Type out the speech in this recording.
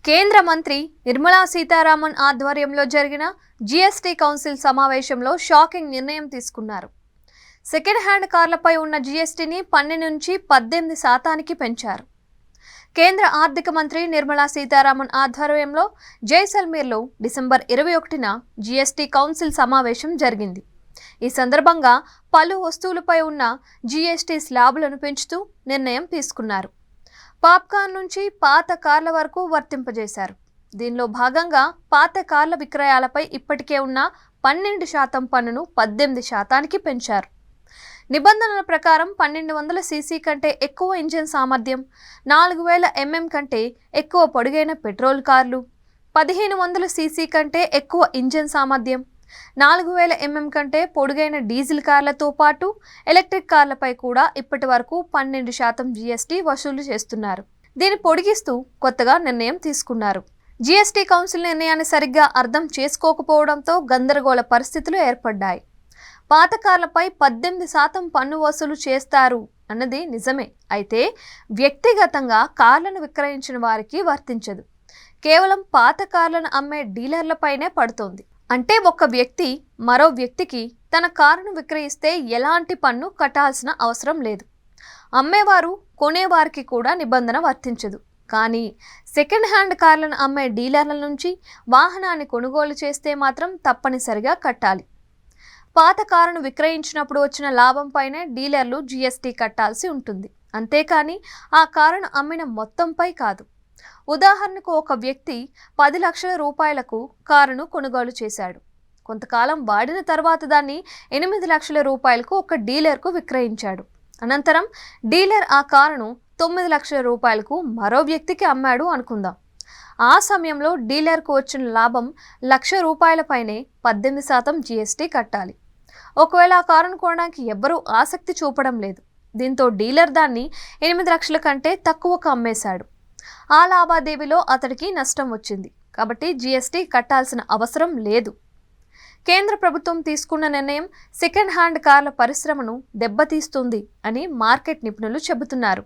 కేంద్ర మంత్రి నిర్మలా సీతారామన్ ఆధ్వర్యంలో జరిగిన జీఎస్టీ కౌన్సిల్ సమావేశంలో షాకింగ్ నిర్ణయం తీసుకున్నారు. సెకండ్ హ్యాండ్ కార్లపై ఉన్న జీఎస్టీని 12 నుంచి 18% పెంచారు. కేంద్ర ఆర్థిక మంత్రి నిర్మలా సీతారామన్ ఆధ్వర్యంలో జైసల్మేర్లో డిసెంబర్ 21న జీఎస్టీ కౌన్సిల్ సమావేశం జరిగింది. ఈ సందర్భంగా పలు వస్తువులపై ఉన్న జీఎస్టీ స్లాబులను పెంచుతూ నిర్ణయం తీసుకున్నారు. పాప్కార్న్ నుంచి పాత కార్ల వరకు వర్తింపజేశారు. దీనిలో భాగంగా పాత కార్ల విక్రయాలపై ఇప్పటికే ఉన్న 12% పన్నును 18%కి పెంచారు. నిబంధనల ప్రకారం 1200 సీసీ కంటే ఎక్కువ ఇంజిన్ సామర్థ్యం, 4000 mm కంటే ఎక్కువ పొడుగైన పెట్రోల్ కార్లు, 1500 సీసీ కంటే ఎక్కువ ఇంజిన్ సామర్థ్యం, 4000 mm కంటే పొడుగైన డీజిల్ కార్లతో పాటు ఎలక్ట్రిక్ కార్లపై కూడా ఇప్పటి వరకు 12% జీఎస్టీ వసూలు చేస్తున్నారు. దీన్ని పొడిగిస్తూ కొత్తగా నిర్ణయం తీసుకున్నారు. జీఎస్టీ కౌన్సిల్ నిర్ణయాన్ని సరిగ్గా అర్థం చేసుకోకపోవడంతో గందరగోళ పరిస్థితులు ఏర్పడ్డాయి. పాత కార్లపై 18% పన్ను వసూలు చేస్తారు అన్నది నిజమే. అయితే వ్యక్తిగతంగా కార్లను విక్రయించిన వారికి వర్తించదు. కేవలం పాత కార్లను అమ్మే డీలర్లపైనే పడుతోంది. అంటే ఒక వ్యక్తి మరో వ్యక్తికి తన కారును విక్రయిస్తే ఎలాంటి పన్ను కట్టాల్సిన అవసరం లేదు. అమ్మేవారు కొనేవారికి కూడా నిబంధన వర్తించదు. కానీ సెకండ్ హ్యాండ్ కార్లను అమ్మే డీలర్ల నుంచి వాహనాన్ని కొనుగోలు చేస్తే మాత్రం తప్పనిసరిగా కట్టాలి. పాత కారును విక్రయించినప్పుడు వచ్చిన లాభంపైనే డీలర్లు జీఎస్టీ కట్టాల్సి ఉంటుంది. అంతేకాని ఆ కారును అమ్మిన మొత్తంపై కాదు. ఉదాహరణకు ఒక వ్యక్తి 10 లక్షల రూపాయలకు కారును కొనుగోలు చేశాడు. కొంతకాలం వాడిన తర్వాత దాన్ని 8 లక్షల రూపాయలకు ఒక డీలర్కు విక్రయించాడు. అనంతరం డీలర్ ఆ కారును 9 లక్షల రూపాయలకు మరో వ్యక్తికి అమ్మాడు అనుకుందాం. ఆ సమయంలో డీలర్కు వచ్చిన లాభం 1,00,000 రూపాయలపైనే 18% జీఎస్టీ కట్టాలి. ఒకవేళ ఆ కారును కొనడానికి ఎవ్వరూ ఆసక్తి చూపడం లేదు. దీంతో డీలర్ దాన్ని 8 లక్షల కంటే తక్కువకు అమ్మేశాడు. ఆ లావాదేవీలో అతడికి నష్టం వచ్చింది. కాబట్టి జీఎస్టీ కట్టాల్సిన అవసరం లేదు. కేంద్ర ప్రభుత్వం తీసుకున్న నిర్ణయం సెకండ్ హ్యాండ్ కార్ల పరిశ్రమను దెబ్బతీస్తుంది అని మార్కెట్ నిపుణులు చెబుతున్నారు.